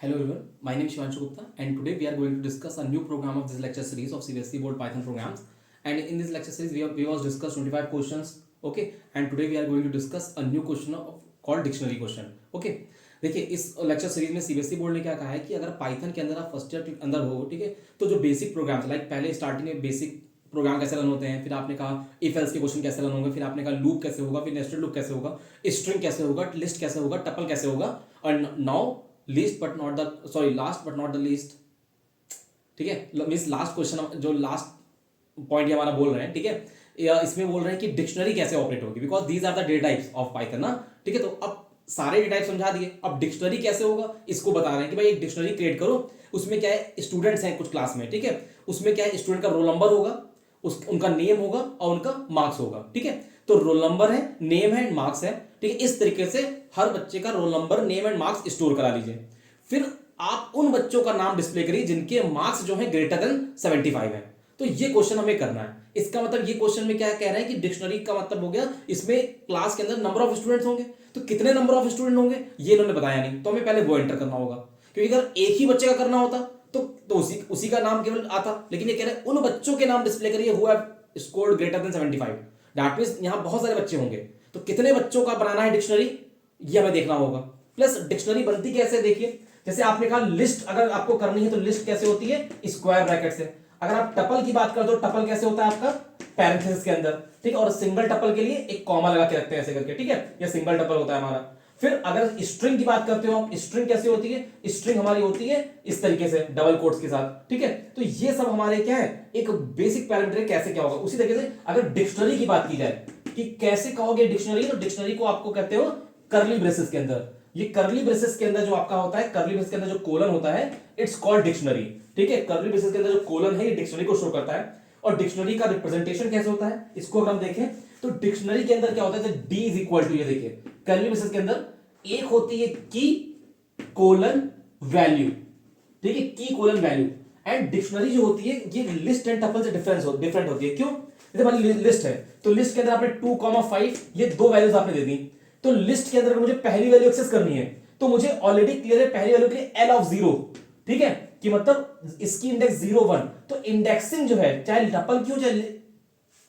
Hello everyone, my name is Shivanshu Gupta and today we are going to discuss a new program of this lecture series of CBSE Board Python programs. And in this lecture series we was discussed 25 questions, okay, and today we are going to discuss a new question called dictionary question, okay. देखिए इस lecture series में CBSE board ने क्या कहा है कि अगर Python के अंदर आप फर्स्ट ईयर के अंदर हो, ठीक है, तो जो बेसिक प्रोग्राम्स लाइक पहले स्टार्टिंग में बेसिक प्रोग्राम कैसे रन होते हैं, फिर आपने कहा इफ एल्स के क्वेश्चन कैसे रन होंगे, फिर आपने कहा लूप कैसे होगा, फिर नेस्टेड लूप कैसे होगा, स्ट्रिंग कैसे होगा, लिस्ट कैसे होगा, टपल कैसे होगा, और now last but not the least, ठीक है, मीन्स लास्ट क्वेश्चन जो लास्ट पॉइंट ये हमारा बोल रहे हैं, ठीक है, इसमें बोल रहे हैं कि डिक्शनरी कैसे ऑपरेट होगी, because these are the data types of Python ना, ठीक है। तो अब सारे डेटा टाइप समझा दिए, अब डिक्शनरी कैसे होगा इसको बता रहे हैं कि भाई एक डिक्शनरी क्रिएट करो, उसमें क्या है स्टूडेंट्स हैं कुछ क्लास में, ठीक है, उसमें क्या है स्टूडेंट का रोल नंबर होगा, उनका नेम होगा और उनका मार्क्स होगा, ठीक है। तो रोल नंबर है, नेम है, मार्क्स है, ठीक है। इस तरीके से हर बच्चे का roll number, name and marks store करा लीजिए। फिर आप उन बच्चों का नाम डिस्प्ले करिए जिनके मार्क्स जो है ग्रेटर देन 75 है। तो ये क्वेश्चन हमें करना है। इसका मतलब ये क्वेश्चन में क्या कह रहे हैं कि डिक्शनरी का मतलब हो गया इसमें क्लास के अंदर नंबर ऑफ स्टूडेंट्स होंगे, तो कितने नंबर ऑफ स्टूडेंट होंगे ये इन्होंने बताया नहीं, तो हमें पहले वो एंटर करना होगा, क्योंकि अगर एक ही बच्चे का करना होता तो उसी का नाम केवल आता, लेकिन ये कह रहे हैं उन बच्चों के नाम डिस्प्ले करिए who have scored greater than 75। That means यहां बहुत सारे बच्चे होंगे, तो कितने बच्चों का बनाना है डिक्शनरी ये हमें देखना होगा। प्लस डिक्शनरी बनती कैसे, देखिए जैसे आपने कहा लिस्ट अगर आपको करनी है तो लिस्ट कैसे होती है स्क्वायर ब्रैकेट से। अगर आप टपल की बात करते हो टपल कैसे होता है आपका पैरेंथेसिस के अंदर, ठीक है, और सिंगल टपल के लिए एक कॉमा लगा के रखते हैं ऐसे करके, ठीक है, ये सिंगल टपल होता है हमारा। फिर अगर स्ट्रिंग की बात करते हो आप, स्ट्रिंग कैसे होती है, स्ट्रिंग हमारी होती है इस तरीके से डबल कोट्स के साथ, ठीक है। तो ये सब हमारे क्या है एक बेसिक पैरामीटर कैसे क्या होगा। उसी तरीके से अगर डिक्शनरी की बात की जाए कि कैसे कहोगे डिक्शनरी, तो डिक्शनरी को आपको कहते हो कर्ली ब्रेसेस के अंदर। ये कर्ली ब्रेसेस के अंदर जो आपका होता है, कर्ली ब्रेसेस के अंदर जो कोलन होता है इट्स कॉल्ड डिक्शनरी, ठीक है। कर्ली ब्रेसेस के अंदर जो कोलन है ये डिक्शनरी को शो करता है। और डिक्शनरी का रिप्रेजेंटेशन कैसे होता है इसको अगर हम देखें तो डिक्शनरी के अंदर क्या होता है, डी इज इक्वल टू, ये देखिए कर्ली ब्रेसेस के अंदर एक होती है की कोलन वैल्यू, ठीक है, की कोलन वैल्यू। एंड डिक्शनरी जो होती है ये लिस्ट एंड टपल से डिफरेंट होती है। क्यों, जैसे हमारी लिस्ट है तो लिस्ट के अंदर आपने 2,5 ये दो वैल्यूज आपने दे दी, तो लिस्ट के अंदर मुझे पहली वैल्यू एक्सेस करनी है तो मुझे ऑलरेडी क्लियर है पहली वैल्यू के लिए एल ऑफ 0, ठीक है, कि मतलब इसकी इंडेक्स 0 1। तो इंडेक्सिंग जो है चाहे टपल की हो चाहे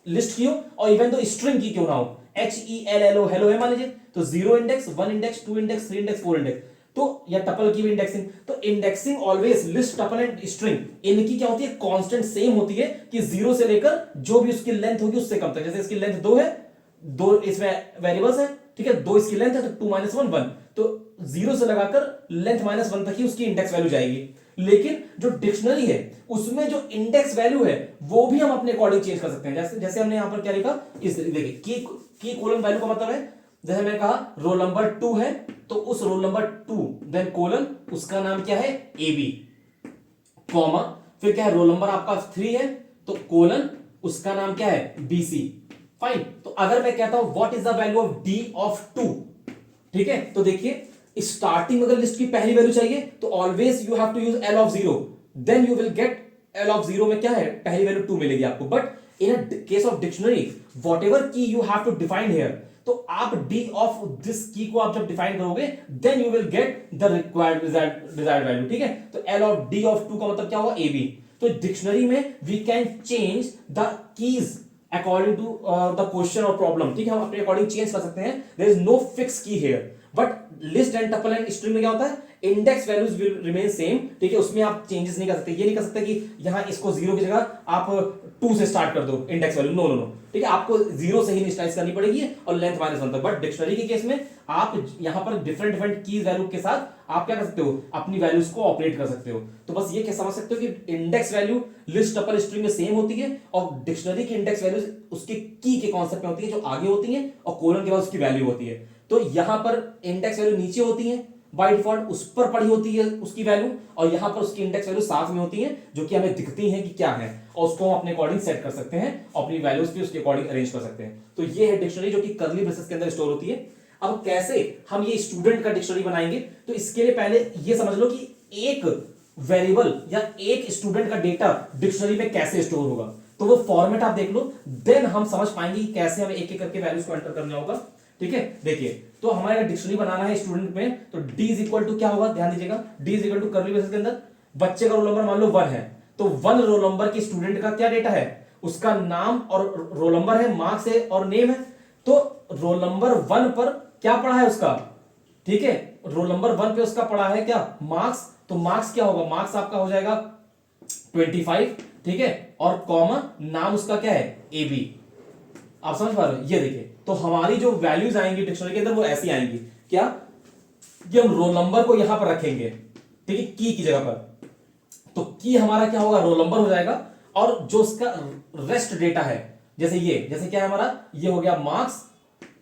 लिस्ट की हो और इवन तो स्ट्रिंग की क्यों ना हो, HELLO हेलो है मान लीजिए, तो 0 index 1 index 2 index 3 index 4 index, तो या टपल की भी इंडेक्सिंग। तो indexing always list tuple and string इनकी क्या होती है कांस्टेंट सेम होती है कि 0 से लेकर जो भी उसकी लेंथ होगी उससे कम तक। जैसे इसकी लेंथ 2 है, 2 इसमें वेरिएबल्स है, ठीक है, 2 इसकी लेंथ है तो 2 - 1 1, तो 0 से लगाकर लेंथ -1 तक ही उसकी इंडेक्स वैल्यू जाएगी। लेकिन जो डिक्शनरी है उसमें जो इंडेक्स वैल्यू है वो भी हम अपने अकॉर्डिंग चेंज कर सकते हैं। जैसे जैसे हमने यहां पर क्या लिखा इस देखिए की कोलन वैल्यू का मतलब है, जैसे मैंने कहा रोल नंबर 2 है तो उस रोल नंबर 2 देन कोलन उसका नाम क्या है AB, कॉमा फिर क्या है रोल नंबर आपका 3 है तो कोलन उसका नाम क्या है BC, फाइन। तो अगर मैं कहता हूं what is the value of D of 2, ठीक है, तो देखिए स्टार्टिंग अगर लिस्ट की पहली वैल्यू चाहिए तो always you have to use L of 0, then you will get L of 0 में क्या है पहली वैल्यू 2 मिलेगी आपको। But in a case of dictionary whatever key you have to define here, तो आप D ऑफ दिस की को आप जब डिफाइन करोगे then you will get the required desired value, ठीक है। तो L ऑफ D ऑफ 2 का मतलब क्या होगा AB। तो डिक्शनरी में we can change the keys according to the question और प्रॉब्लम, ठीक है, हम अपने अकॉर्डिंग चेंज कर सकते हैं। There is no fix key here. But list and tuple and string में क्या होता है index values will remain same, ठीक है, उसमें आप चेंजेस नहीं कर सकते। ये नहीं कर सकते कि यहां इसको 0 की जगह आप 2 से स्टार्ट कर दो index value, no no no, ठीक है, आपको 0 से ही इनिशियलाइज करनी पड़ेगी और लेंथ -1 तक। बट डिक्शनरी के केस में आप यहां पर डिफरेंट की वैल्यू के साथ आप क्या कर सकते हो अपनी वैल्यूज को ऑपरेट कर सकते हो। तो बस ये क्या समझ सकते हो कि index value list tuple string में सेम होती है और डिक्शनरी की इंडेक्स वैल्यूज उसके की के कॉन्सेप्ट में होती है जो आगे होती है और कोलन के बाद उसकी वैल्यू होती है। तो यहां पर इंडेक्स वैल्यू नीचे होती है बाय डिफॉल्ट, उस पर पड़ी होती है उसकी वैल्यू, और यहां पर उसकी इंडेक्स वैल्यू साथ में होती है जो कि हमें दिखती है कि क्या है, और उसको हम अपने अकॉर्डिंग सेट कर सकते हैं, अपनी वैल्यूज भी उसके अकॉर्डिंग अरेंज कर सकते हैं। तो ये है डिक्शनरी जो कि कर्ली ब्रेसेस के अंदर स्टोर होती है। अब कैसे हम ये स्टूडेंट का डिक्शनरी बनाएंगे, तो इसके लिए पहले ये समझ लो कि एक वेरिएबल या एक स्टूडेंट का डेटा डिक्शनरी में कैसे स्टोर होगा। तो वो फॉर्मेट आप देख लो, देन हम समझ पाएंगे कि कैसे हमें एक एक करके वैल्यूज को एंटर करना होगा। ठीक है। देखिए तो हमारे डिक्शनरी बनाना है स्टूडेंट में, तो डी इज इक्वल टू क्या होगा, ध्यान दीजिएगा, D is equal to curly braces के अंदर बच्चे का रोल नंबर मान लो 1 है, तो 1 रोल नंबर की स्टूडेंट का क्या डेटा है, उसका नाम और रोल नंबर है, मार्क्स है और नेम है। तो रोल नंबर 1 पर क्या पढ़ा है उसका, ठीक है, रोल नंबर 1 पे उसका पढ़ा है क्या, मार्क्स, तो मार्क्स क्या होगा, मार्क्स आपका हो जाएगा 25, ठीक है, और कॉमा नाम उसका क्या है, ए बी। आप समझ पा रहे हो, ये देखिए तो हमारी जो वैल्यूज आएंगी डिक्शनरी के अंदर वो ऐसी आएंगी क्या, कि हम रोल नंबर को यहां पर रखेंगे, ठीक है, की जगह पर, तो की हमारा क्या होगा, रोल नंबर हो जाएगा, और जो उसका रेस्ट डेटा है, जैसे ये, जैसे क्या है हमारा, ये हो गया मार्क्स,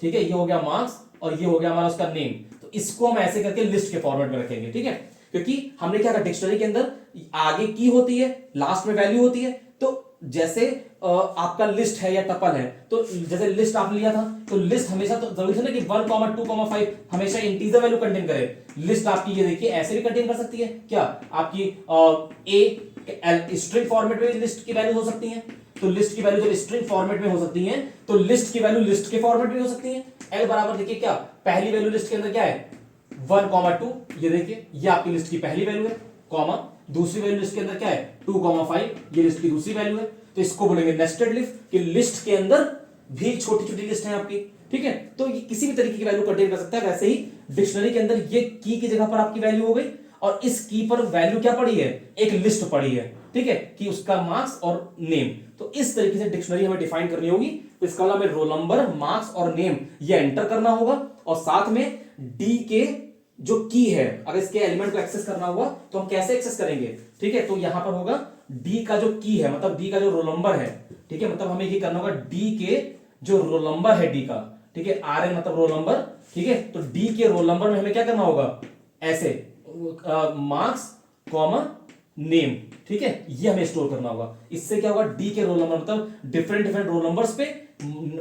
ठीक है, ये हो गया मार्क्स और ये हो गया हमारा उसका नेम, तो इसको हम ऐसे करके लिस्ट के फॉर्मेट में रखेंगे, ठीक है, क्योंकि हमने क्या कहा डिक्शनरी के अंदर आगे की होती है, लास्ट में वैल्यू होती है, तो जैसे आपका लिस्ट है या टपल है, तो जैसे लिस्ट आपने लिया था, तो लिस्ट हमेशा तो जरूरी है ना कि 1, 2, 5 हमेशा इंटीजर वैल्यू कंटेन करे। लिस्ट आपकी ये देखिए ऐसे भी कंटेन कर सकती है क्या, आपकी ए स्ट्रिंग फॉर्मेट में लिस्ट की वैल्यू हो सकती है, तो लिस्ट की वैल्यू जब स्ट्रिंग फॉर्मेट में हो सकती है, तो लिस्ट की वैल्यू लिस्ट के फॉर्मेट में हो सकती है। एल बराबर देखिए क्या, पहली वैल्यू लिस्ट के अंदर क्या है 1, 2, ये देखिए ये आपकी लिस्ट की पहली वैल्यू है, कॉमा दूसरी वैल्यू लिस्ट के अंदर क्या है 2, 5 ये लिस्ट की दूसरी वैल्यू है, तो इसको बोलेंगे नेस्टेड लिस्ट, कि लिस्ट के अंदर भी छोटी छोटी लिस्ट है आपकी, ठीक है, तो ये किसी भी तरीके की वैल्यू कंटेन कर सकता है। वैसे ही डिक्शनरी के अंदर ये की जगह पर आपकी वैल्यू हो गई, और इस की पर वैल्यू क्या पड़ी है, एक लिस्ट पड़ी है, ठीक है, कि उसका मार्क्स और नेम, तो इस तरीके से डिक्शनरी हमें डिफाइन करनी होगी। तो इसका मतलब हमें रोल नंबर, मार्क्स और नेम ये एंटर करना होगा, और साथ में डी के जो की है, अगर इसके एलिमेंट को एक्सेस करना हुआ तो हम कैसे एक्सेस करेंगे, ठीक है, तो यहां पर होगा डी का जो की है, मतलब डी का जो रोल नंबर है, ठीक है, मतलब हमें ये करना होगा डी के जो रोल नंबर है डी का, ठीक है, आर एन मतलब रोल नंबर, ठीक है, तो डी के रोल नंबर में हमें क्या करना होगा, ऐसे मार्क्स कॉमा नेम, ठीक है, ये हमें स्टोर करना होगा। इससे क्या होगा, डी के रोल नंबर मतलब डिफरेंट डिफरेंट रोल नंबर्स पे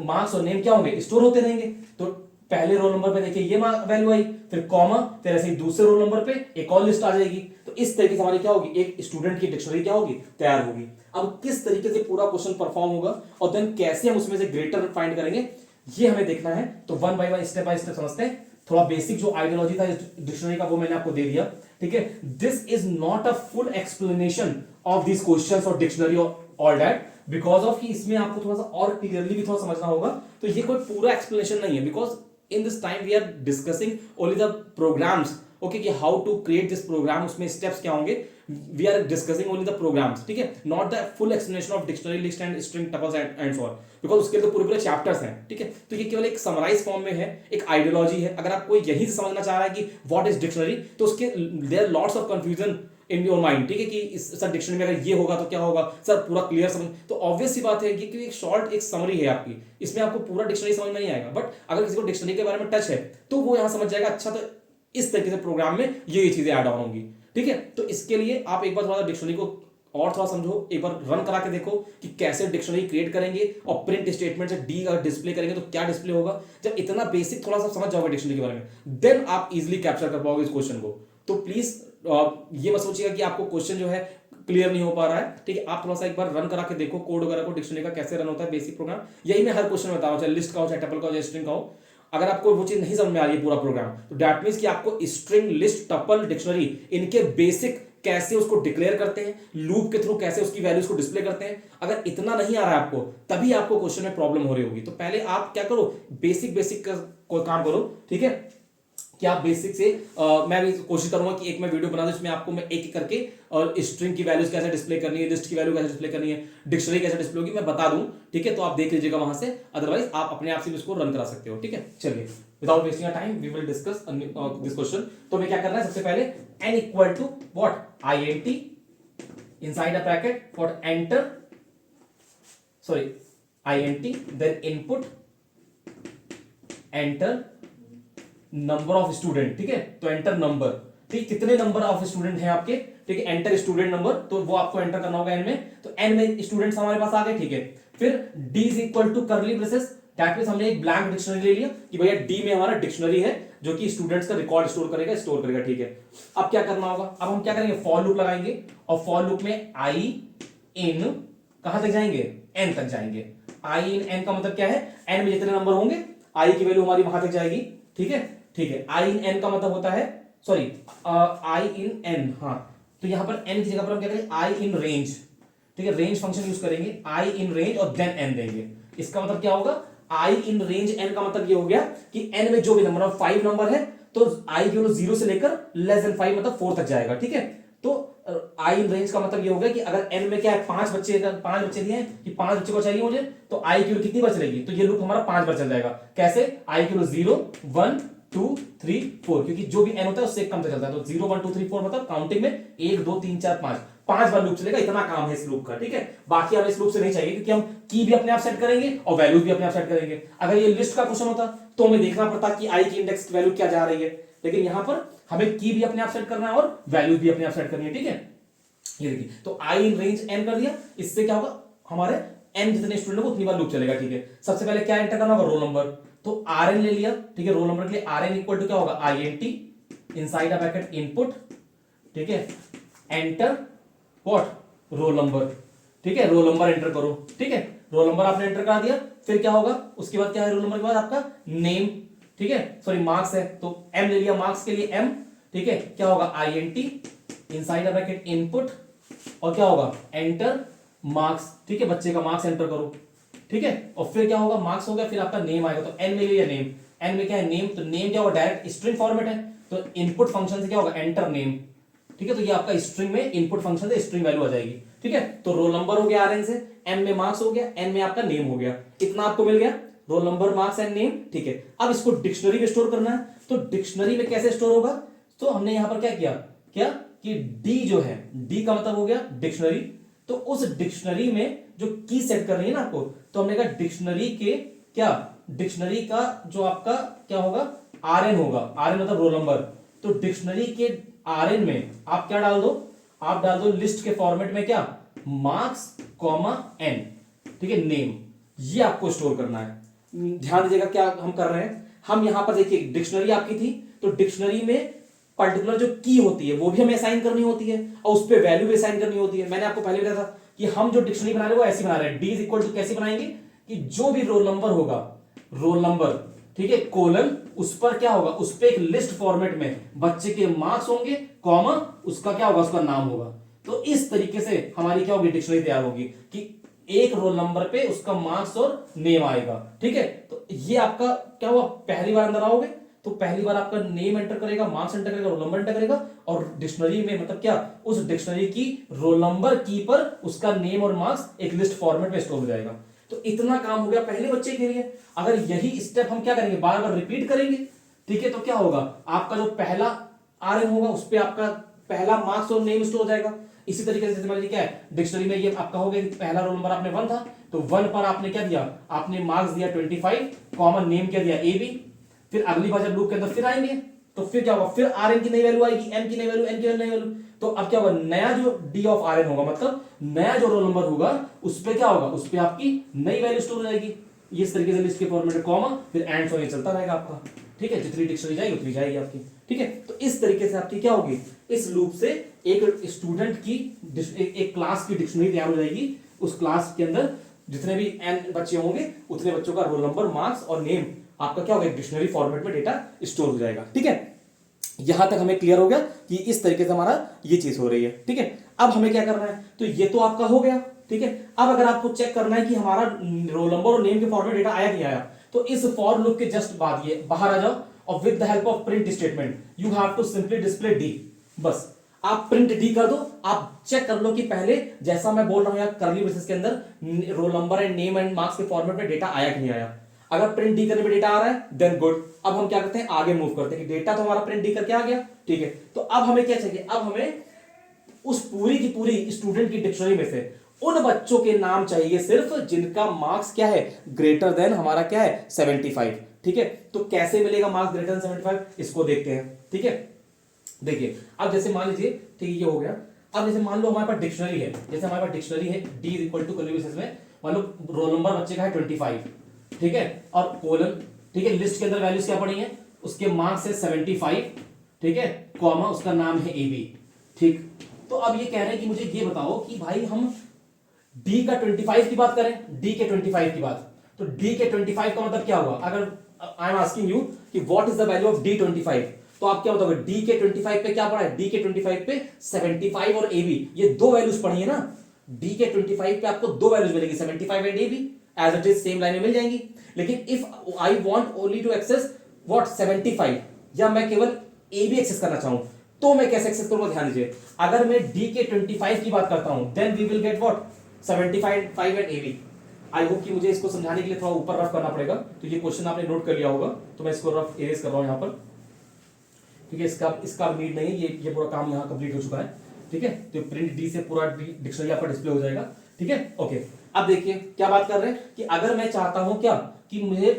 मार्क्स और नेम क्या होंगे, स्टोर होते रहेंगे। तो पहले रोल नंबर पे देखिए ये वैल्यू आई, फिर कॉमा, फिर ऐसे ही दूसरे रोल नंबर पे एक और लिस्ट आ जाएगी, तो इस तरीके से हमारी क्या होगी, एक स्टूडेंट की डिक्शनरी क्या होगी, तैयार होगी। अब किस तरीके से पूरा क्वेश्चन परफॉर्म होगा और देन कैसे हम उसमें से ग्रेटर फाइंड करेंगे, ये हमें देखना है। तो वन बाय स्टेप समझते हैं। थोड़ा बेसिक जो आइडियोलॉजी था डिक्शनरी का वो मैंने आपको दे दिया, ठीक है। This is not a full explanation of this questions और डिक्शनरी और ऑल दैट, बिकॉज ऑफ कि इसमें आपको थोड़ा सा और क्लियरली भी थोड़ा समझना होगा, तो ये कोई पूरा एक्सप्लेनेशन नहीं है, because in this time we are discussing only the programs, okay, कि how to create this program, उसमें steps क्या होंगे, we are discussing only the programs, ठीक है, not the full explanation of dictionary list and string tuples and so on, because उसके तो पूरे पूरे चैप्टर्स हैं, ठीक है। तो ये केवल एक समराइज फॉर्म में है, एक आइडियोलॉजी है। अगर आप कोई यही से समझना चाह रहा है कि व्हाट इज डिक्शनरी, तो उसके there lots of confusion in your mind, ठीक है, कि इस सर डिक्शनरी में अगर ये होगा तो क्या होगा, सर पूरा क्लियर समझ, तो ऑब्वियस सी बात है कि एक शॉर्ट एक समरी है आपकी, इसमें आपको पूरा डिक्शनरी समझ में नहीं आएगा, बट अगर किसी को डिक्शनरी के बारे में टच है तो वो यहां समझ जाएगा, अच्छा तो इस तरीके से प्रोग्राम में ये चीजें ऐड ऑन होंगी, ठीक है। तो इसके लिए आप एक बार थोड़ा डिक्शनरी को और थोड़ा समझो, एक बार रन करा के देखो कि कैसे डिक्शनरी क्रिएट करेंगे, और प्रिंट स्टेटमेंट से डी अगर डिस्प्ले करेंगे तो क्या डिस्प्ले होगा। जब इतना बेसिक थोड़ा सा समझ जाओगे डिक्शनरी के बारे में, देन आप इजीली कैप्चर कर पाओगे इस क्वेश्चन को। तो प्लीज ये मत सोचिएगा कि आपको क्वेश्चन जो है क्लियर नहीं हो पा रहा है, ठीक है। आप थोड़ा सा एक बार रन करा के देखो कोड वगैरह को, डिक्शनरी का कैसे रन होता है बेसिक प्रोग्राम, यही मैं हर क्वेश्चन में बता रहा हूं, चाहे लिस्ट का हो, चाहे टपल का हो, चाहे स्ट्रिंग का हो। अगर आपको वो चीज नहीं समझ में आ रही है पूरा प्रोग्राम, तो दैट मींस कि आपको स्ट्रिंग, लिस्ट, टपल, डिक्शनरी इनके बेसिक कैसे उसको डिक्लेयर करते हैं, लूप के थ्रू कैसे उसकी वैल्यूज को डिस्प्ले करते हैं, अगर इतना नहीं आ रहा है आपको, तभी आपको क्वेश्चन में प्रॉब्लम हो रही होगी। तो पहले आप क्या करो, बेसिक कोई काम करो, ठीक है, कि आप बेसिक से मैं भी कोशिश करूंगा कि एक मैं वीडियो बना दूं जिसमें आपको मैं एक करके और स्ट्रिंग की वैल्यूज कैसे डिस्प्ले करनी है, लिस्ट की वैल्यू कैसे डिस्प्ले करनी है, डिक्शनरी कैसे डिस्प्ले होगी, मैं बता दूं, ठीक है। तो आप देख लीजिएगा वहां से, अदरवाइज आप अपने आप से इसको रन करा सकते हो, ठीक है। चलिए without wasting a time we will discuss this question. तो हमें क्या करना है, सबसे पहले n equal to what, int inside a bracket for enter, sorry, int then input enter number of student, ठीक है, तो एंटर नंबर, ठीक, कितने नंबर ऑफ स्टूडेंट हैं आपके, ठीक है, एंटर स्टूडेंट नंबर, तो वो आपको एंटर करना होगा n में, तो n में स्टूडेंट्स हमारे पास आ गए, ठीक है। फिर d is equal to curly braces, that means हमने एक ब्लैंक डिक्शनरी ले लिया कि भैया d में हमारा डिक्शनरी है जो कि स्टूडेंट्स का रिकॉर्ड स्टोर करेगा, ठीक है। अब क्या करना होगा, अब हम क्या करेंगे, फॉर लूप लगाएंगे, और फॉर लूप में i in कहां तक जाएंगे, n तक जाएंगे। i in n का मतलब क्या है, n में जितने नंबर होंगे आई की वैल्यू हमारी वहां तक जाएगी, ठीक है, ठीक है। आई इन एन का मतलब होता है, सॉरी, आई इन एन, हाँ, तो यहां पर एन की जगह पर हम क्या करेंगे, आई इन रेंज, ठीक है, रेंज फंक्शन यूज करेंगे, आई इन रेंज और देन एन देंगे। इसका मतलब क्या होगा, आई इन रेंज एन का मतलब ये हो गया कि एन में जो भी नंबर, 5 नंबर है तो आई की वैल्यू 0 से लेकर लेस देन 5 मतलब 4 तक जाएगा, ठीक है। तो आई इन रेंज का मतलब ये हो गया कि अगर एन में क्या है, 5 बच्चे, अगर 5 बच्चे दिए हैं कि 5 बच्चे को चाहिए मुझे, तो आई की वैल्यू कितनी बार चलेगी, तो ये लूप हमारा 5 बार चल जाएगा। कैसे, आई की वैल्यू 0 1 2 3 4, क्योंकि जो भी एन होता है उससे कम तक चलता है, तो 0 1 2 3 4 मतलब काउंटिंग में 1 2 3 4 5 5 बार लूप चलेगा। इतना काम है इस लूप का, ठीक है। बाकी हमें इस लूप से नहीं चाहिए, क्योंकि हम की भी अपने आप सेट करेंगे और वैल्यूज भी अपने आप सेट करेंगे। अगर ये लिस्ट का क्वेश्चन होता तो हमें देखना पड़ता कि आई की इंडेक्स की वैल्यू क्या जा रही है, लेकिन यहां पर हमें की भी अपने आप सेट करना है और वैल्यूज भी अपने आप सेट करनी है, ठीक है। ये देखिए, तो आई इन रेंज एन कर दिया, इससे क्या होगा, हमारे एन जितने स्टूडेंट को उतनी बार लूप चलेगा, ठीक है। सबसे पहले क्या एंटर करना होगा, रोल नंबर, तो आर एन ले लिया, ठीक है। रोल नंबर के लिए आर एन इक्वल टू क्या होगा, I N T inside a bracket input, ठीक है, एंटर व्हाट, रोल नंबर, ठीक है। रोल नंबर एंटर करो, ठीक है। रोल नंबर आपने एंटर करा दिया, फिर क्या होगा, उसके बाद क्या है, रोल नंबर के बाद आपका नेम, ठीक है, सॉरी मार्क्स है तो एम ले लिया, मार्क्स के लिए एम, ठीक है। क्या होगा, I N T inside a bracket input और क्या होगा, एंटर मार्क्स, ठीक है, बच्चे का मार्क्स एंटर करो, ठीक है। और फिर क्या होगा, मार्क्स हो गया, फिर आपका नेम आएगा, तो एन में लिया नेम, एन में क्या है, नेम, तो नेम क्या होगा, डायरेक्ट स्ट्रिंग फॉर्मेट है, तो इनपुट फंक्शन से क्या होगा, एंटर नेम, ठीक है। तो ये आपका स्ट्रिंग में इनपुट फंक्शन से स्ट्रिंग वैल्यू आ जाएगी, ठीक है। तो रोल नंबर हो गया आर एन से, एम में मार्क्स हो गया, एन में आपका नेम हो गया, इतना आपको मिल गया, roll number marks and name, ठीक है। अब इसको डिक्शनरी में स्टोर करना है, तो डिक्शनरी में कैसे स्टोर होगा, तो हमने यहां पर क्या किया, क्या कि डी जो है, डी का मतलब हो गया डिक्शनरी, तो उस डिक्शनरी में जो की सेट करनी है ना आपको, तो हमने कहा डिक्शनरी के क्या, डिक्शनरी का जो आपका क्या होगा, आर एन होगा, आर एन मतलब रोल नंबर, तो डिक्शनरी के आर एन में आप क्या डाल दो, आप डाल दो लिस्ट के फॉर्मेट में क्या, मार्क्स कॉमा एन, ठीक है, नेम, ये आपको स्टोर करना है। ध्यान दीजिएगा क्या हम कर रहे हैं, हम यहां पर देखिए डिक्शनरी आपकी थी, तो डिक्शनरी में पर्टिकुलर जो की होती है वो भी हमें असाइन करनी होती है और उस पर वैल्यू भी असाइन करनी होती है। मैंने आपको पहले बताया था कि हम जो डिक्शनरी बना रहे हैं वो ऐसी बना रहे हैं, डी इज इक्वल टू कैसे बनाएंगे कि जो भी रोल नंबर होगा, रोल नंबर, ठीक है, कोलन, उस पर क्या होगा, उस पर एक लिस्ट फॉर्मेट में बच्चे के मार्क्स होंगे, कॉमा उसका क्या होगा, उसका नाम होगा। तो इस तरीके से हमारी क्या होगी, डिक्शनरी तैयार होगी कि एक रोल नंबर पे उसका मार्क्स और नेम आएगा, ठीक है। तो ये आपका क्या हुआ, पहली बार अंदर आओगे तो पहली बार आपका नेम एंटर करेगा, मार्क्स एंटर करेगा, रोल नंबर एंटर करेगा, और डिक्शनरी में मतलब क्या, उस डिक्शनरी की रोल नंबर की पर उसका नेम और मार्क्स एक लिस्ट फॉर्मेट में स्टोर हो जाएगा। तो इतना काम हो गया पहले बच्चे के लिए। अगर यही स्टेप हम क्या करेंगे, बार बार रिपीट करेंगे, ठीक है, तो क्या होगा, आपका जो पहला आर एन होगा उस पर आपका पहला मार्क्स और नेम स्टोर हो जाएगा। इसी तरीके से मान लीजिए क्या है, डिक्शनरी में ये आपका हो गया, पहला रोल नंबर आपने 1 था, तो 1 पर आपने क्या दिया, आपने मार्क्स दिया 25, कॉमन नेम क्या दिया, ए बी। फिर अगली बार जब लूप के अंदर फिर आएंगे तो फिर क्या होगा, फिर आर एन की नई वैल्यू आएगी, एम की नई वैल्यू, एन की नई वैल्यू, तो अब क्या होगा, नया जो डी ऑफ आर एन होगा, मतलब नया जो रोल नंबर होगा उस पर क्या होगा, उस पर आपकी नई वैल्यू स्टोर हो जाएगी। इस तरीके से लिस्ट के फॉर्मेट में कॉमा, फिर एंड सो ये चलता रहेगा आपका, ठीक है। जितनी डिक्शनरी जाएगी उतनी जाएगी आपकी, ठीक है। तो इस तरीके से आपकी क्या होगी, इस लूप से एक स्टूडेंट की एक क्लास की डिक्शनरी तैयार हो जाएगी। उस क्लास के अंदर जितने भी एन बच्चे होंगे उतने बच्चों का रोल नंबर, मार्क्स और नेम आपका क्या होगा, डिक्शनरी फॉर्मेट में डेटा स्टोर हो जाएगा, ठीक है। यहां तक हमें क्लियर हो गया कि इस तरीके से हमारा ये चीज हो रही है, ठीक है। अब हमें क्या करना है, तो ये तो आपका हो गया, ठीक है। अब अगर आपको चेक करना है कि हमारा रोल नंबर और नेम के फॉर्मेट डेटा आया कि आया, तो इस फॉर लूप के जस्ट बाद ये बाहर आ जाओ और with the help of print statement you have to simply display D. बस आप प्रिंट डी कर दो, आप चेक कर लो कि पहले जैसा मैं बोल रहा हूं यहाँ कर्ली ब्रेसेस के अंदर roll number and name and marks के फॉर्मेट में डेटा आया कि नहीं आया। अगर प्रिंट डी करने में डेटा आ रहा है देन गुड। अब हम क्या करते हैं, आगे मूव करते हैं कि डेटा तो हमारा प्रिंट डी करके आ गया, ठीक है। तो अब हमें क्या चाहिए, अब हमें उस पूरी की पूरी स्टूडेंट की डिक्शनरी में से उन बच्चों के नाम चाहिए सिर्फ जिनका मार्क्स क्या है, ग्रेटर देन हमारा क्या है 75, ठीक है। तो कैसे मिलेगा मार्क्स ग्रेटर देन 75, इसको देखते हैं, ठीक है। देखिए अब जैसे मान लीजिए, ठीक है, ये हो गया। अब जैसे मान लो हमारे पास डिक्शनरी है, जैसे हमारे पास डिक्शनरी है D equal to curly braces में मान लो रोल नंबर बच्चे का है 25, ठीक है, और कोलन, ठीक है, लिस्ट के अंदर वैल्यूज क्या पड़ी है, उसके मार्क्स है 75, ठीक है, कॉमा उसका नाम है ए बी, ठीक। तो अब ये कह रहे हैं कि मुझे ये बताओ कि भाई हम डी का 25 की बात करें, डी के 25 की बात, तो डी के 25 का मतलब क्या हुआ, अगर आई एम आस्किंग यू कि what is the value of D25, तो आप क्या बताओगे? D के 25 पे क्या पढ़ा है? D के 25 पे 75 और AB, ये दो वैल्यूज पढ़ी है ना। D के 25 पे आपको दो वैल्यूज मिलेगी, 75 and AB, as it is same line में मिल जाएंगी। लेकिन if I want only to access what 75, या मैं केवल AB एक्सेस करना चाहूं, तो मैं कैसे एक्सेस करूंगा? ध्यान दीजिए, अगर मैं D के 25 की बात करता हूं, then we will get what 75 and AB। I hope कि मुझे इसको समझाने के लिए थोड़ा ऊपर रफ करना पड़ेगा, तो ये क्वेश्चन आपने नोट कर लिया होगा, तो मैं इसको रफ एरेज कर रहा हूं यहां पर, ठीक है। इसका नीड नहीं है, ये पूरा काम यहां कंप्लीट हो चुका है, ठीक है। तो प्रिंट डी से पूरा डिक्शनरी आपका डिस्प्ले हो जाएगा, ठीक है। ओके, अब देखिए क्या बात कर रहे हैं कि अगर मैं चाहता हूं क्या कि मुझे,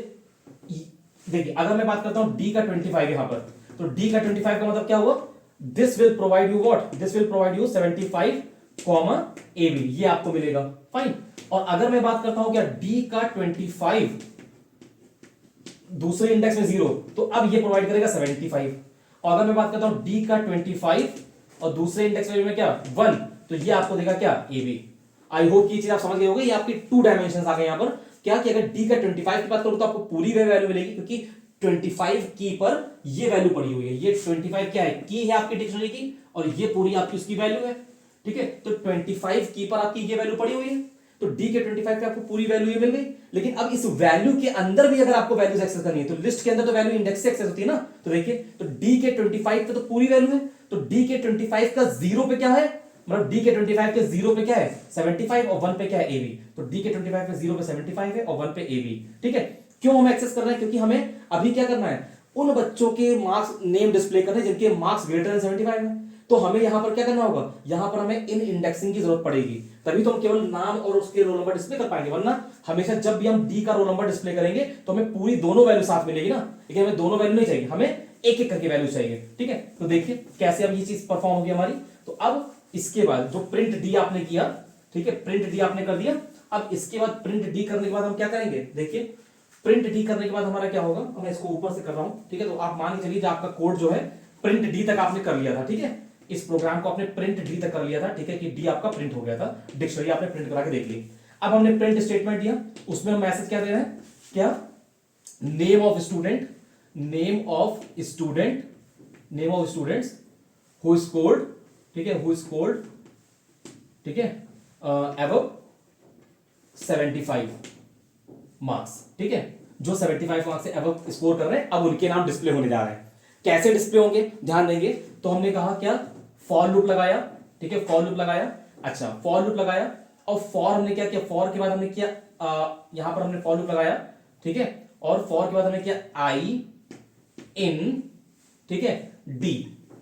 देखिए अगर मैं बात करता हूं डी का 25 यहां पर, तो डी का 25 का मतलब क्या हुआ? This will provide you what, this will provide you 75 comma AB, ये आपको मिलेगा, फाइन। और अगर मैं बात करता हूं क्या डी का 25 दूसरे इंडेक्स में 0, तो अब ये प्रोवाइड करेगा 75। और अगर मैं बात करता हूं डी का 25 और दूसरे इंडेक्स में क्या 1, तो ये आपको देगा क्या AB। आई होप कि ये चीज आप समझ गए होंगे, ये आपकी टू डायमेंशन आ गए यहां पर, क्या कि अगर डी का 25 की बात करूं तो आपको पूरी वैल्यू मिलेगी, क्योंकि 25 की पर ये वैल्यू पड़ी हुई है, ये 25 क्या है, की है आपकी डिक्शनरी की, और ये पूरी आपकी उसकी वैल्यू है, ठीक है। तो 25 की पर आपकी ये वैल्यू पड़ी हुई है, तो डी के 25 पे आपको पूरी वैल्यू ये मिल गई। लेकिन अब इस वैल्यू के अंदर भी अगर आपको वैल्यूज एक्सेस करनी है, तो लिस्ट के अंदर तो वैल्यू इंडेक्स से एक्सेस होती है ना, तो देखिए, तो डी के 25 पे तो पूरी वैल्यू है, तो डी के 25 का 0 पे क्या है, मतलब डी के 25 के 0 पे क्या है 75, और 1 पे क्या है AB, तो डी के 25 पे 0 पे 75 है और 1 पे AB, ठीक है। क्यों हम एक्सेस कर रहे हैं? क्योंकि हमें अभी क्या करना है, उन बच्चों के मार्क्स नेम डिस्प्ले करने जिनके मार्क्स ग्रेटर देन 75 है। तो हमें यहां पर क्या करना होगा, यहां पर हमें इन इंडेक्सिंग की जरूरत पड़ेगी, तभी तो हम केवल नाम और उसके रोल नंबर डिस्प्ले कर पाएंगे, वरना हमेशा जब भी हम डी का रोल नंबर डिस्प्ले करेंगे तो हमें पूरी दोनों वैल्यू साथ मिलेगी ना, लेकिन हमें दोनों वैल्यू नहीं चाहिए, हमें एक एक करके वैल्यू चाहिए, ठीक है। तो देखिए कैसे अब ये चीज परफॉर्म होगी हमारी। तो अब इसके बाद जो प्रिंट डी आपने किया, ठीक है, प्रिंट डी आपने कर दिया। अब इसके बाद प्रिंट डी करने के बाद हम क्या करेंगे, देखिए प्रिंट डी करने के बाद हमारा क्या होगा, मैं इसको ऊपर से कर रहा हूं, ठीक है। तो आप मान के चलिए आपका कोड जो है प्रिंट डी तक आपने कर लिया था, ठीक है, इस प्रोग्राम को आपने प्रिंट डी तक कर लिया था, ठीक है, कि डी आपका प्रिंट हो गया था, डिक्शनरी आपने प्रिंट करा के देख ली। अब हमने प्रिंट स्टेटमेंट दिया, उसमें हम मैसेज क्या दे रहे हैं, क्या name of student, name of student, name of students who scored, ठीक है, हु स्कोर्ड, ठीक है, अबव 75 मार्क्स, ठीक है, जो 75 मार्क्स से अबव स्कोर कर रहे हैं, अब उनके नाम डिस्प्ले होने जा रहे हैं। कैसे डिस्प्ले होंगे ध्यान देंगे, तो हमने कहा क्या फॉर लूप लगाया, ठीक है, फॉर लूप लगाया, अच्छा फॉर लूप लगाया, और फॉर हमने क्या किया, फॉर के बाद हमने किया यहां पर हमने फॉर लूप लगाया, ठीक है, और फॉर के बाद हमने किया आई इन, ठीक है, डी,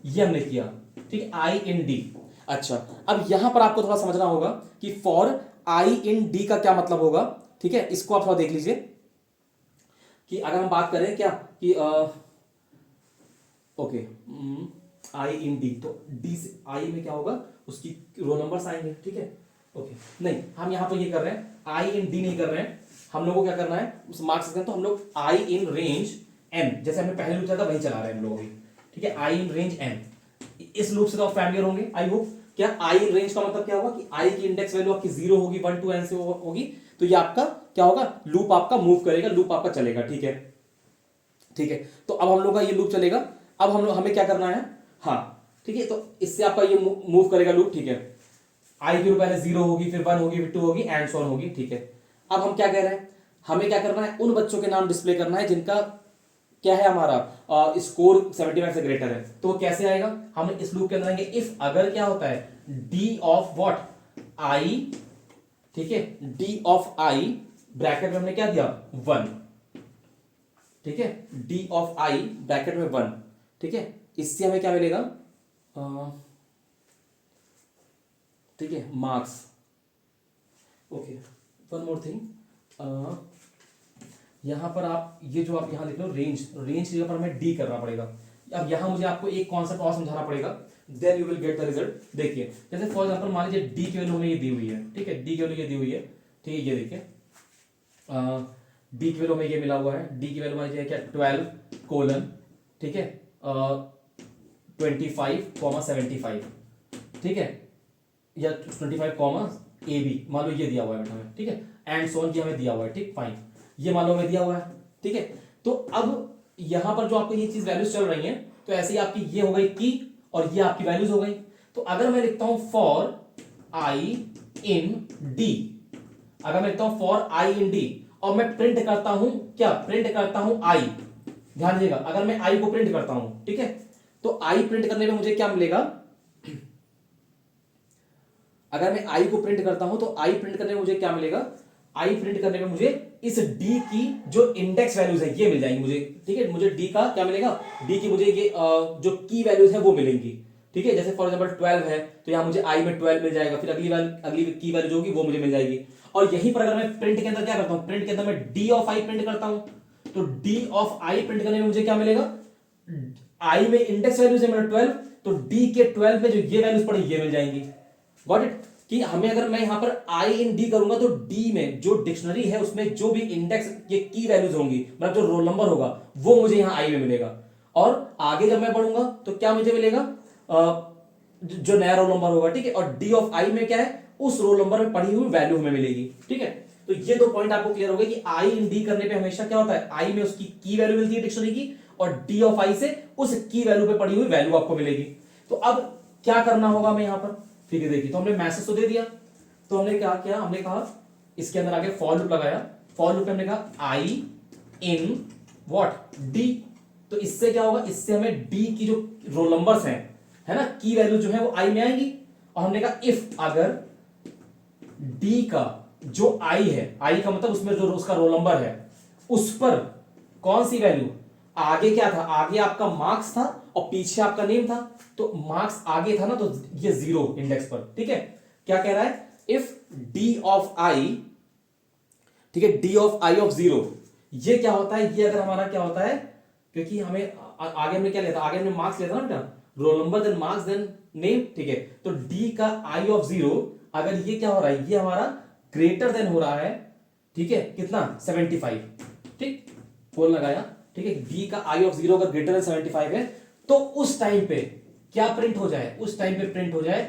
ये हमने किया, ठीक है, आई इन डी। अच्छा अब यहां पर आपको थोड़ा समझना होगा कि फॉर आई इन डी का क्या मतलब होगा, ठीक है, इसको आप थोड़ा देख लीजिए कि अगर हम बात करें क्या कि ओके आई इन डी, तो डी से आई में क्या होगा, उसकी रोल नंबर्स आएंगे, ठीक है, ओके। नहीं हम यहां पर ये कर रहे हैं, आई इन डी नहीं कर रहे हैं, हम लोगों को क्या करना है उस मार्क्स तो हम लोग आई इन रेंज एम, जैसे हमने पहले लूप चला था वही चला रहे हैं हम लोग, ठीक है, आई इन रेंज एम। इस लूप से तो आप फैमिलियर होंगे आई होप। क्या आई इन रेंज का मतलब क्या होगा कि आई की इंडेक्स वैल्यू आपकी 0 होगी, 1 to n से होगी, तो ये आपका क्या होगा, लूप आपका मूव करेगा, लूप आपका चलेगा, ठीक है, ठीक है। तो अब हम लोग का ये लूप चलेगा, अब हम लोग हमें क्या करना है, हाँ ठीक है, तो इससे आपका ये मूव करेगा लूप, ठीक है, आई की पहले 0 होगी, फिर 1 होगी, फिर 2 होगी, एंड सो ऑन होगी, ठीक है। अब हम क्या कह रहे हैं, हमें क्या करना है, उन बच्चों के नाम डिस्प्ले करना है जिनका क्या है हमारा स्कोर 75 से ग्रेटर है। तो कैसे आएगा, हम इस लूप के अंदर आएंगे, इफ अगर क्या होता है डी ऑफ व्हाट आई, ठीक है, डी ऑफ आई ब्रैकेट में हमने क्या दिया 1, ठीक है, डी ऑफ आई ब्रैकेट में 1, ठीक है, इससे हमें क्या मिलेगा, ठीक है, marks, okay. One more thing, यहां पर आप ये जो आप यहां लिख लो रेंज, रेंज के ऊपर हमें डी करना पड़ेगा। अब यहां मुझे आपको एक कॉन्सेप्ट और समझाना पड़ेगा, then you will get the result. देखिए जैसे फॉर एग्जांपल मान लीजिए डी की वैल्यू हमें ये दी हुई है, ठीक है, डी की वैल्यू ये दी हुई है, ठीक है, ये देखिए डी की वैल्यू हमें ये मिला हुआ है, डी की वैल्यू मान लीजिए क्या 12 कोलन, ठीक है, 25,75, ठीक है, या 25 कॉमा ए बी, मान लो ये दिया हुआ है बेटा हमें, ठीक है, एंड सो ऑन ये हमें दिया हुआ है, ठीक, फाइन, ये मान लो हमें दिया हुआ है, ठीक है। तो अब यहां पर जो आपको ये चीज वैल्यूज चल रही हैं, तो ऐसे ही आपकी ये हो गई की और ये आपकी वैल्यूज हो गई। तो अगर मैं लिखता हूं फॉर आई इन डी, अगर मैं लिखता हूं फॉर आई इन डी और मैं प्रिंट करता हूं, क्या प्रिंट करता हूं आई, ध्यान दीजिएगा, अगर मैं आई को प्रिंट करता हूं, ठीक है, तो आई प्रिंट करने में मुझे क्या मिलेगा, अगर मैं आई को प्रिंट करता हूं तो आई प्रिंट करने में मुझे क्या मिलेगा, आई प्रिंट करने में मुझे इस डी की जो इंडेक्स वैल्यूज है ये मिल जाएंगी मुझे, ठीक है, मुझे डी का क्या मिलेगा, डी की मुझे ये जो की वैल्यूज है वो मिलेंगी, ठीक है, जैसे फॉर एग्जांपल 12 है तो यहां मुझे आई में 12 मिल जाएगा, फिर अगली की वैल्यू जो होगी वो मुझे मिल जाएगी। और यहीं पर अगर मैं प्रिंट के अंदर क्या करता हूं, प्रिंट के अंदर मैं डी ऑफ आई प्रिंट करता हूं, तो डी ऑफ आई प्रिंट करने में मुझे क्या मिलेगा, आई में इंडेक्स वैल्यूज है मेरा 12, तो डी के 12 पे जो ये वैल्यूज पड़ी ये मिल जाएंगी। गॉट इट, कि हमें अगर मैं यहां पर आई इन डी करूंगा तो डी में जो डिक्शनरी है उसमें जो भी इंडेक्स ये की वैल्यूज होंगी, मतलब जो रोल नंबर होगा वो मुझे यहां आई में मिलेगा। और आगे जब मैं बढ़ूंगा तो क्या मुझे मिलेगा, जो नया रोल नंबर होगा, ठीक है, और डी ऑफ आई में क्या है, उस रोल नंबर में पढ़ी हुई वैल्यू हमें मिलेगी, ठीक है। तो ये दो पॉइंट आपको क्लियर हो गए कि आई इन डी करने पे हमेशा क्या होता है, आई में उसकी की वैल्यू मिलती है डिक्शनरी की, और डी ऑफ आई से उस की वैल्यू पे पड़ी हुई वैल्यू आपको मिलेगी। तो अब क्या करना होगा हमें यहां पर, ठीक है, देखिए, तो हमने मैसेज तो दे दिया, तो हमने क्या किया, हमने कहा इसके अंदर आगे फॉर लूप लगाया, फॉर लूप में हमने कहा आई इन व्हाट डी, तो इससे क्या होगा, इससे हमें डी की जो रोल नंबर्स हैं, है ना, की वैल्यू जो है वो आई में आएंगी। और हमने कहा इफ अगर डी का जो आई है, आई का मतलब उसमें जो उसका रोल नंबर है उस पर कौन सी वैल्यू, आगे क्या था, आगे आपका मार्क्स था और पीछे आपका नेम था, तो मार्क्स आगे था ना, तो ये 0 इंडेक्स पर, ठीक है। क्या कह रहा है, इफ डी ऑफ आई, ठीक है, डी ऑफ आई ऑफ 0, ये क्या होता है, ये अगर हमारा क्या होता है, क्योंकि हमें आगे हमने क्या लिया था, आगे हमने मार्क्स लिया था ना बेटा, roll number then marks then name, ठीक है, तो डी का आई ऑफ 0 अगर ये क्या हो रहा है, ये हमारा ग्रेटर देन हो रहा है, ठीक है, कितना 75, ठीक, कोल लगाया, ठीक है, डी का आई ऑफ 0 अगर ग्रेटर देन 75 है तो उस टाइम पे क्या प्रिंट हो जाए, उस टाइम पे प्रिंट हो जाए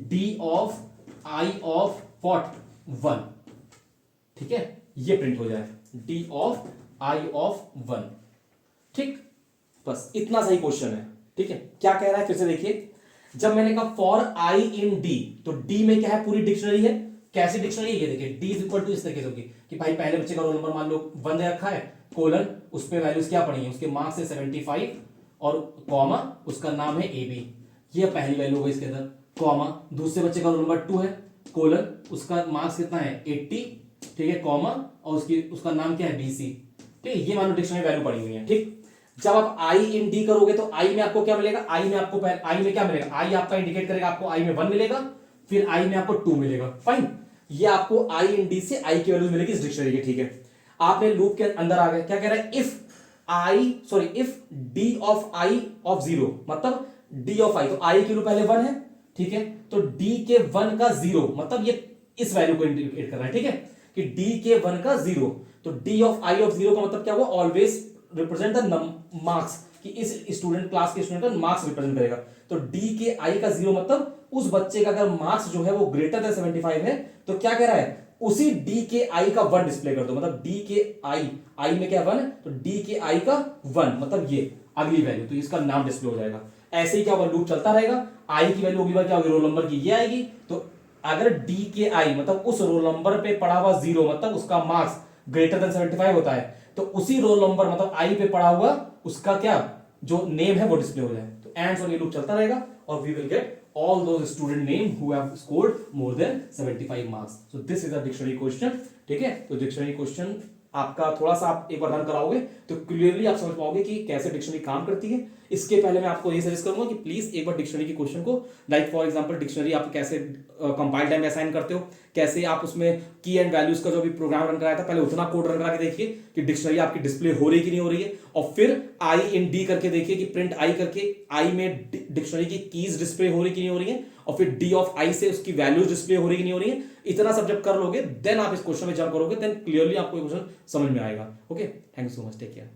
D of I of what 1, ठीक है, ये प्रिंट हो जाए डी ऑफ आई ऑफ 1, ठीक, बस इतना सही क्वेश्चन है, ठीक है। क्या कह रहा है फिर से देखिए, जब मैंने कहा फॉर आई इन डी, तो डी में क्या है, पूरी डिक्शनरी है, कैसी डिक्शनरी है ये देखिए, डी इज इक्वल टू इस तरीके से होगी कि भाई पहले बच्चे का रोल नंबर मान लो 1 दे रखा है, कोलन उस पे वैल्यूज क्या पड़ी है, उसके मार्क्स है 75 और कॉमा उसका नाम है ए बी, ये पहली वैल्यू होगी इसके अंदर, कॉमा दूसरे बच्चे का रोल नंबर 2 है, कोलन उसका मार्क्स कितना है 80, ठीक है, कॉमा और उसका नाम क्या है बीसी, ठीक है, ये मान लो डिक्शनरी वैल्यू पड़ी हुई है, ठीक। जब आप आई इन डी करोगे तो आई में आपको क्या मिलेगा, आई में आपको आई में क्या मिलेगा, आई आपका इंडिकेट करेगा, आपको आई में 1 मिलेगा, फिर आई में आपको 2 मिलेगा, फाइन, ये आपको आई इन डी से आई की वैल्यू मिलेगी इस डिक्शनरी की, ठीक है। आपने लूप के अंदर आ गए, क्या कह रहा है, if D of I of 0, मतलब डी ऑफ आई, तो आई की वैल्यू पहले 1 है, ठीक है, तो डी के 1 का 0 मतलब ये इस वैल्यू को इंडिकेट कर रहा है, ठीक है, कि डी के 1 का 0, तो डी ऑफ आई ऑफ 0 का मतलब क्या हुआ, ऑलवेज रिप्रेजेंट द मार्क्स, कि इस स्टूडेंट क्लास के स्टूडेंट का मार्क्स रिप्रेजेंट करेगा, तो डी के आई का 0 मतलब उस बच्चे का अगर मार्क्स जो है वो ग्रेटर देन 75 है, तो क्या कह रहा है, उसी डी के आई का 1 डिस्प्ले कर दो, मतलब डी के आई में क्या 1 है, तो डी के आई का 1 मतलब ये अगली वैल्यू, तो इसका नाम डिस्प्ले हो जाएगा। ऐसे ही क्या होगा, लूप चलता रहेगा, आई की वैल्यू अगली बार क्या होगी, रोल नंबर की ये आएगी, तो अगर डी के आई मतलब उस रोल नंबर पे पड़ा हुआ 0 मतलब उसका मार्क्स ग्रेटर देन 75 होता है, तो उसी रोल नंबर मतलब आई पे पड़ा हुआ उसका क्या जो नेम है वो डिस्प्ले हो जाए, तो एंड सो ये लूप चलता रहेगा और we will get all those student name who have scored more than 75 marks. So this is a dictionary question. ठीक है, तो डिक्शनरी क्वेश्चन आपका थोड़ा सा आप एक बार रन कराओगे तो क्लियरली आप समझ पाओगे कि कैसे डिक्शनरी काम करती है। इसके पहले मैं आपको ये सजेस्ट करूंगा कि प्लीज एक बार डिक्शनरी के क्वेश्चन को, लाइक फॉर एग्जांपल डिक्शनरी आप कैसे कंपाइल टाइम असाइन करते हो, कैसे आप उसमें की एंड वैल्यूज का जो भी प्रोग्राम रन कराया था पहले उतना कोड रन करा के देखिए कि डिक्शनरी आपकी डिस्प्ले हो रही कि नहीं हो रही है, और फिर आई इन डी करके देखिए कि प्रिंट आई करके आई में डिक्शनरी की कीज डिस्प्ले हो रही कि नहीं हो रही है, और फिर डी ऑफ आई से उसकी वैल्यूज डिस्प्ले हो रही कि नहीं हो रही है। इतना सब जब कर लोगे देन आप इस क्वेश्चन में जंप करोगे, देन क्लियरली आपको क्वेश्चन समझ में आएगा। Okay, thank you so much, take care.